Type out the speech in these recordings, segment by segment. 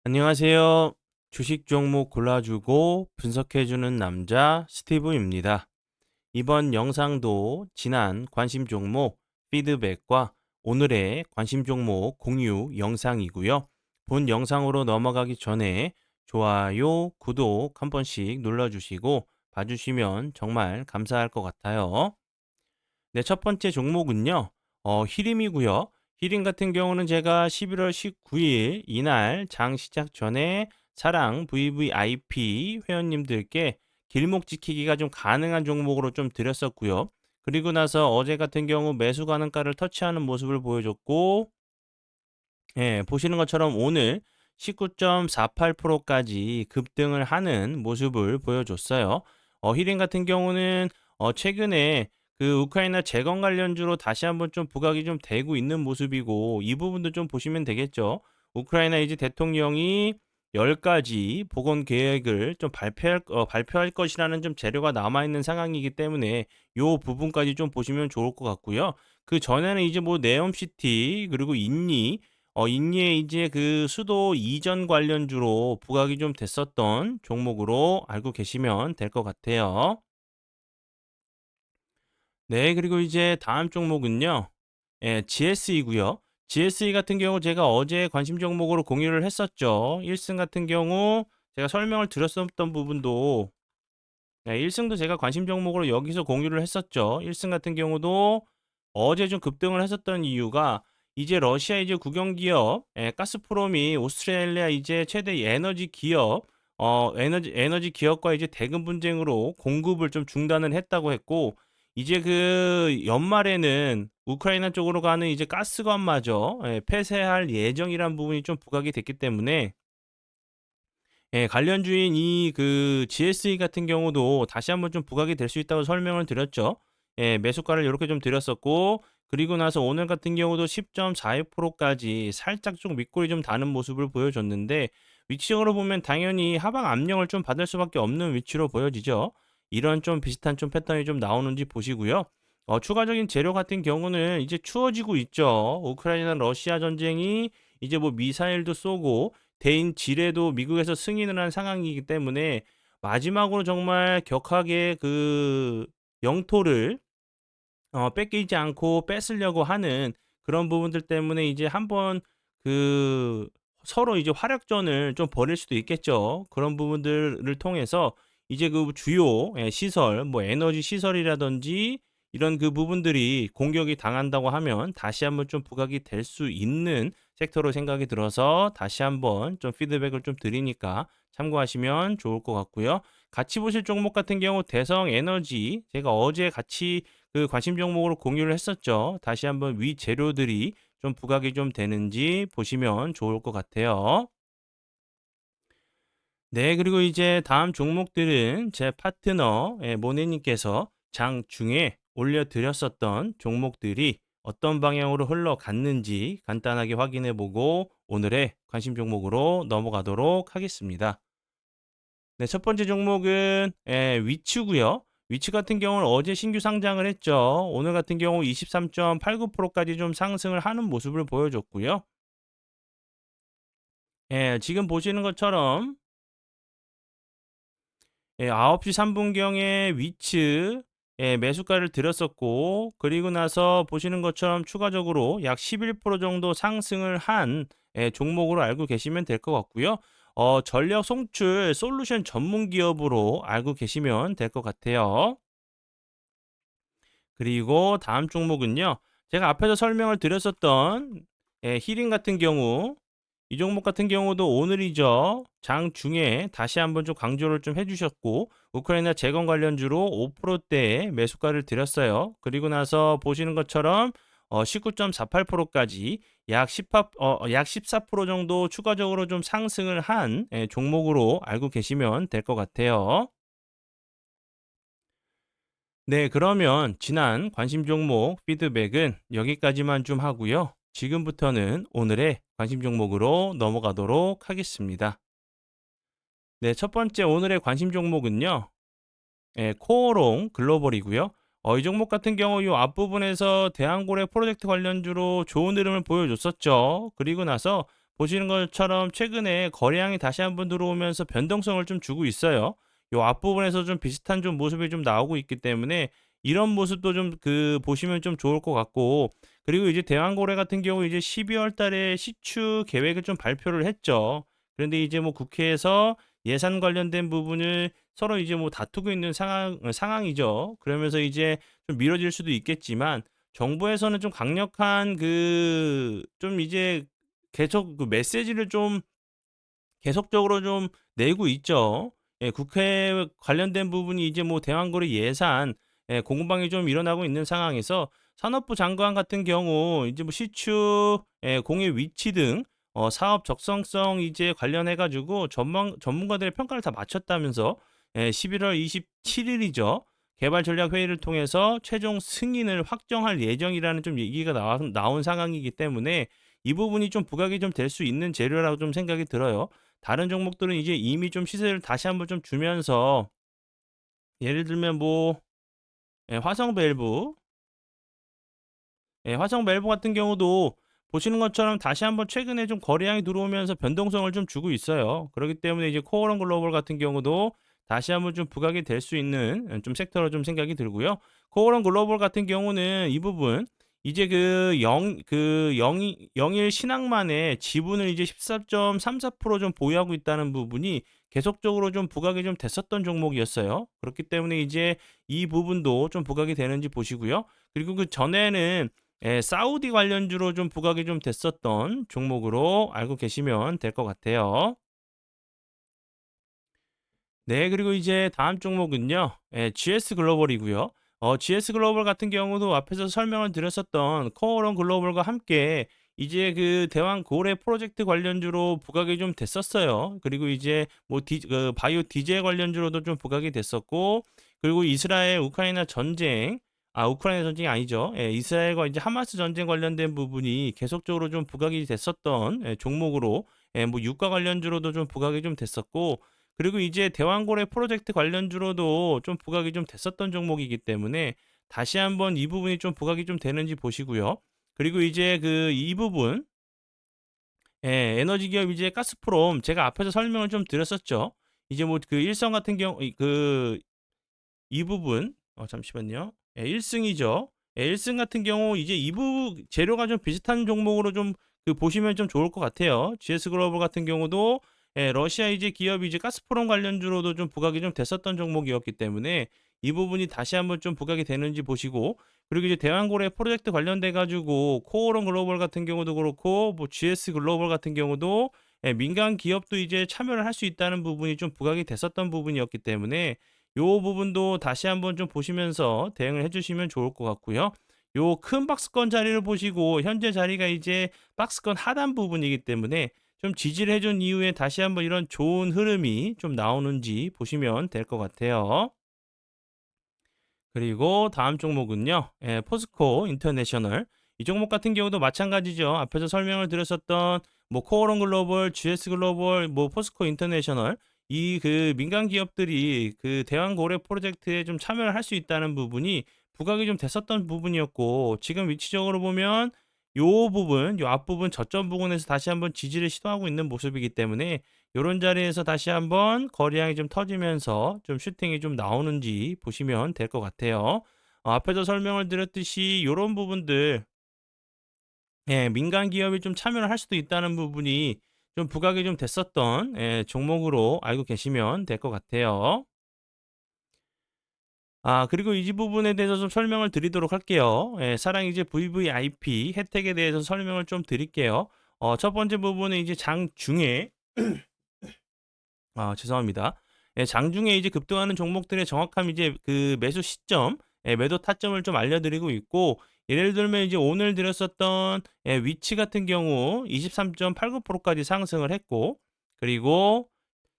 안녕하세요. 주식 종목 골라주고 분석해주는 남자 스티브입니다. 이번 영상도 지난 관심 종목 피드백과 오늘의 관심 종목 공유 영상이고요. 본 영상으로 넘어가기 전에 좋아요, 구독 한 번씩 눌러주시고 봐주시면 정말 감사할 것 같아요. 네, 첫 번째 종목은요. 히림이고요. 히림 같은 경우는 제가 11월 19일 이날 장 시작 전에 사랑 VVIP 회원님들께 길목 지키기가 좀 가능한 종목으로 좀 드렸었고요. 그리고 나서 어제 같은 경우 매수 가능가를 터치하는 모습을 보여줬고, 예, 보시는 것처럼 오늘 19.48%까지 급등을 하는 모습을 보여줬어요. 히링 같은 경우는 최근에 그 우크라이나 재건 관련주로 다시 한번 좀 부각이 좀 되고 있는 모습이고, 이 부분도 좀 보시면 되겠죠. 우크라이나 이제 대통령이 10가지 복원 계획을 좀 발표할 것이라는 좀 재료가 남아 있는 상황이기 때문에 요 부분까지 좀 보시면 좋을 것 같고요. 그 전에는 이제 뭐 네옴시티 그리고 인니에 이제 그 수도 이전 관련주로 부각이 좀 됐었던 종목으로 알고 계시면 될 것 같아요. 네, 그리고 이제 다음 종목은요. 예, GS이고요. GSE 같은 경우 제가 어제 관심 종목으로 공유를 했었죠. 1승 같은 경우 제가 설명을 드렸었던 부분도, 네, 1승도 제가 관심 종목으로 여기서 공유를 했었죠. 1승 같은 경우도 어제 좀 급등을 했었던 이유가 이제 러시아 이제 국영 기업, 예, 가스프롬이 오스트레일리아 이제 최대 에너지 기업, 에너지 기업과 이제 대금 분쟁으로 공급을 좀 중단을 했다고 했고, 이제 그 연말에는 우크라이나 쪽으로 가는 이제 가스관마저, 예, 폐쇄할 예정이란 부분이 좀 부각이 됐기 때문에, 예, 관련주인 이 그 GSE 같은 경우도 다시 한번 좀 부각이 될 수 있다고 설명을 드렸죠. 예, 매수가를 요렇게 좀 드렸었고, 그리고 나서 오늘 같은 경우도 10.42%까지 살짝 좀 윗골이 좀 다는 모습을 보여줬는데, 위치적으로 보면 당연히 하방 압력을 좀 받을 수밖에 없는 위치로 보여지죠. 이런 좀 비슷한 좀 패턴이 좀 나오는지 보시고요. 추가적인 재료 같은 경우는 이제 추워지고 있죠. 우크라이나 러시아 전쟁이 이제 뭐 미사일도 쏘고 대인 지뢰도 미국에서 승인을 한 상황이기 때문에 마지막으로 정말 격하게 그 영토를 뺏기지 않고 뺏으려고 하는 그런 부분들 때문에 이제 한번 그 서로 이제 화력전을 좀 벌일 수도 있겠죠. 그런 부분들을 통해서 이제 그 주요, 예, 시설, 뭐 에너지 시설이라든지 이런 그 부분들이 공격이 당한다고 하면 다시 한번 좀 부각이 될 수 있는 섹터로 생각이 들어서 다시 한번 좀 피드백을 좀 드리니까 참고하시면 좋을 것 같고요. 같이 보실 종목 같은 경우 대성 에너지 제가 어제 같이 그 관심 종목으로 공유를 했었죠. 다시 한번 위 재료들이 좀 부각이 좀 되는지 보시면 좋을 것 같아요. 네, 그리고 이제 다음 종목들은 제 파트너, 예, 모네님께서 장중에 올려드렸었던 종목들이 어떤 방향으로 흘러갔는지 간단하게 확인해 보고 오늘의 관심 종목으로 넘어가도록 하겠습니다. 네, 첫 번째 종목은, 예, 위추고요. 위추 같은 경우는 어제 신규 상장을 했죠. 오늘 같은 경우 23.89%까지 좀 상승을 하는 모습을 보여줬고요. 예, 지금 보시는 것처럼, 예, 9시 3분경에 위츠, 예, 매수가를 들였었고, 그리고 나서 보시는 것처럼 추가적으로 약 11% 정도 상승을 한, 예, 종목으로 알고 계시면 될 것 같고요. 전력 송출 솔루션 전문 기업으로 알고 계시면 될 것 같아요. 그리고 다음 종목은요. 제가 앞에서 설명을 드렸었던, 예, 히링 같은 경우, 이 종목 같은 경우도 오늘이죠. 장중에 다시 한번 좀 강조를 좀 해주셨고, 우크라이나 재건 관련주로 5%대의 매수가를 드렸어요. 그리고 나서 보시는 것처럼 19.48%까지 약 14% 정도 추가적으로 좀 상승을 한, 예, 종목으로 알고 계시면 될 것 같아요. 네, 그러면 지난 관심 종목 피드백은 여기까지만 좀 하고요. 지금부터는 오늘의 관심 종목으로 넘어가도록 하겠습니다. 네, 첫 번째 오늘의 관심 종목은요. 예, 코오롱 글로벌이고요. 이 종목 같은 경우 이 앞부분에서 대한고래 프로젝트 관련주로 좋은 흐름을 보여줬었죠. 그리고 나서 보시는 것처럼 최근에 거래량이 다시 한번 들어오면서 변동성을 좀 주고 있어요. 요 앞부분에서 좀 비슷한 좀 모습이 좀 나오고 있기 때문에 이런 모습도 좀 보시면 좀 좋을 것 같고, 그리고 이제 대왕고래 같은 경우 이제 12월 달에 시추 계획을 좀 발표를 했죠. 그런데 이제 뭐 국회에서 예산 관련된 부분을 서로 이제 뭐 다투고 있는 상황이죠. 그러면서 이제 좀 미뤄질 수도 있겠지만 정부에서는 좀 강력한 좀 이제 계속 메시지를 좀 계속적으로 좀 내고 있죠. 예, 국회 관련된 부분이 이제 뭐 대왕거래 예산 공방이 좀 일어나고 있는 상황에서 산업부 장관 같은 경우 이제 뭐 시추 공의 위치 등 사업 적성성 이제 관련해 가지고 전문가들의 평가를 다 마쳤다면서 11월 27일이죠. 개발 전략 회의를 통해서 최종 승인을 확정할 예정이라는 좀 얘기가 나온 상황이기 때문에 이 부분이 좀 부각이 좀 될 수 있는 재료라고 좀 생각이 들어요. 다른 종목들은 이제 이미 좀 시세를 다시 한번 좀 주면서, 예를 들면 뭐 화성밸브, 화성밸브 같은 경우도 보시는 것처럼 다시 한번 최근에 좀 거래량이 들어오면서 변동성을 좀 주고 있어요. 그렇기 때문에 이제 코어런 글로벌 같은 경우도 다시 한번 좀 부각이 될 수 있는 좀 섹터로 좀 생각이 들고요. 코어런 글로벌 같은 경우는 이 부분 이제 영일 신항만의 지분을 이제 14.34%좀 보유하고 있다는 부분이 계속적으로 좀 부각이 좀 됐었던 종목이었어요. 그렇기 때문에 이제 이 부분도 좀 부각이 되는지 보시고요. 그리고 그 전에는 사우디 관련주로 좀 부각이 좀 됐었던 종목으로 알고 계시면 될 것 같아요. 네, 그리고 이제 다음 종목은요. GS 글로벌이고요. GS 글로벌 같은 경우도 앞에서 설명을 드렸었던 코어런 글로벌과 함께 이제 대왕 고래 프로젝트 관련주로 부각이 좀 됐었어요. 그리고 이제 뭐 바이오 디젤 관련주로도 좀 부각이 됐었고, 그리고 이스라엘 우크라이나 전쟁, 우크라이나 전쟁이 아니죠. 이스라엘과 이제 하마스 전쟁 관련된 부분이 계속적으로 좀 부각이 됐었던 종목으로, 뭐 유가 관련주로도 좀 부각이 좀 됐었고, 그리고 이제 대왕고래 프로젝트 관련주로도 좀 부각이 좀 됐었던 종목이기 때문에 다시 한번 이 부분이 좀 부각이 좀 되는지 보시고요. 그리고 이제 이 부분, 에너지 기업 이제 가스프롬 제가 앞에서 설명을 좀 드렸었죠. 이제 뭐 일선 같은 경우 이 부분 잠시만요. 1승이죠. 1승 같은 경우 이제 재료가 좀 비슷한 종목으로 좀 보시면 좀 좋을 것 같아요. GS 글로벌 같은 경우도 러시아 이제 기업이 이제 가스프롬 관련주로도 좀 부각이 좀 됐었던 종목이었기 때문에 이 부분이 다시 한번 좀 부각이 되는지 보시고, 그리고 이제 대왕고래 프로젝트 관련돼 가지고 코오론 글로벌 같은 경우도 그렇고 뭐 GS 글로벌 같은 경우도 민간 기업도 이제 참여를 할 수 있다는 부분이 좀 부각이 됐었던 부분이었기 때문에 요 부분도 다시 한번 좀 보시면서 대응을 해 주시면 좋을 것 같고요. 요 큰 박스권 자리를 보시고 현재 자리가 이제 박스권 하단 부분이기 때문에 좀 지지를 해준 이후에 다시 한번 이런 좋은 흐름이 좀 나오는지 보시면 될 것 같아요. 그리고 다음 종목은요. 포스코 인터내셔널. 이 종목 같은 경우도 마찬가지죠. 앞에서 설명을 드렸었던 뭐 코오롱 글로벌, GS 글로벌, 뭐 포스코 인터내셔널, 이 민간 기업들이 대왕 고래 프로젝트에 좀 참여를 할 수 있다는 부분이 부각이 좀 됐었던 부분이었고, 지금 위치적으로 보면 요 앞부분 저점 부분에서 다시 한번 지지를 시도하고 있는 모습이기 때문에 요런 자리에서 다시 한번 거래량이 좀 터지면서 좀 슈팅이 좀 나오는지 보시면 될 것 같아요. 앞에서 설명을 드렸듯이 요런 부분들, 민간 기업이 좀 참여를 할 수도 있다는 부분이 좀 부각이 좀 됐었던 종목으로 알고 계시면 될 것 같아요. 그리고 이 부분에 대해서 좀 설명을 드리도록 할게요. 사랑 이제 VVIP 혜택에 대해서 설명을 좀 드릴게요. 첫 번째 부분은 이제 장중에 죄송합니다. 장중에 이제 급등하는 종목들의 정확한 이제 매수 시점, 매도 타점을 좀 알려드리고 있고, 예를 들면 이제 오늘 드렸었던 위치 같은 경우 23.89%까지 상승을 했고, 그리고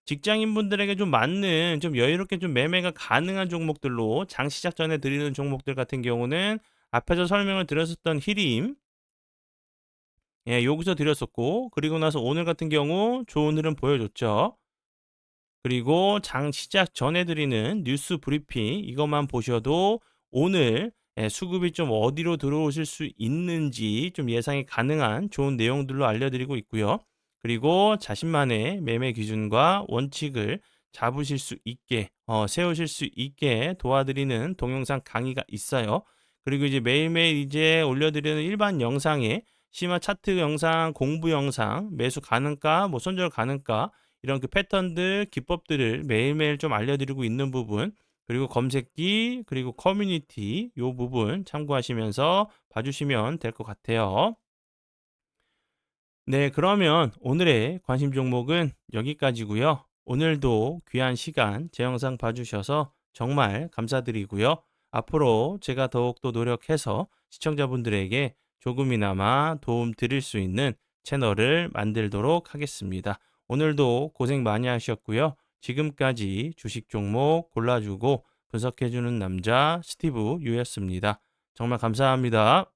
직장인분들에게 좀 맞는 좀 여유롭게 좀 매매가 가능한 종목들로 장 시작 전에 드리는 종목들 같은 경우는 앞에서 설명을 드렸었던 히림, 여기서 드렸었고, 그리고 나서 오늘 같은 경우 좋은 흐름 보여줬죠. 그리고 장 시작 전에 드리는 뉴스 브리핑 이것만 보셔도 오늘 수급이 좀 어디로 들어오실 수 있는지 좀 예상이 가능한 좋은 내용들로 알려드리고 있고요. 그리고 자신만의 매매 기준과 원칙을 잡으실 수 있게 세우실 수 있게 도와드리는 동영상 강의가 있어요. 그리고 이제 매일매일 이제 올려드리는 일반 영상에 심화 차트 영상, 공부 영상, 매수 가능가, 뭐 손절 가능가 이런 그 패턴들, 기법들을 매일매일 좀 알려드리고 있는 부분, 그리고 검색기, 그리고 커뮤니티 요 부분 참고하시면서 봐주시면 될 것 같아요. 네, 그러면 오늘의 관심 종목은 여기까지고요. 오늘도 귀한 시간 제 영상 봐주셔서 정말 감사드리고요. 앞으로 제가 더욱더 노력해서 시청자분들에게 조금이나마 도움 드릴 수 있는 채널을 만들도록 하겠습니다. 오늘도 고생 많이 하셨고요. 지금까지 주식 종목 골라주고 분석해주는 남자 스티브 유였습니다. 정말 감사합니다.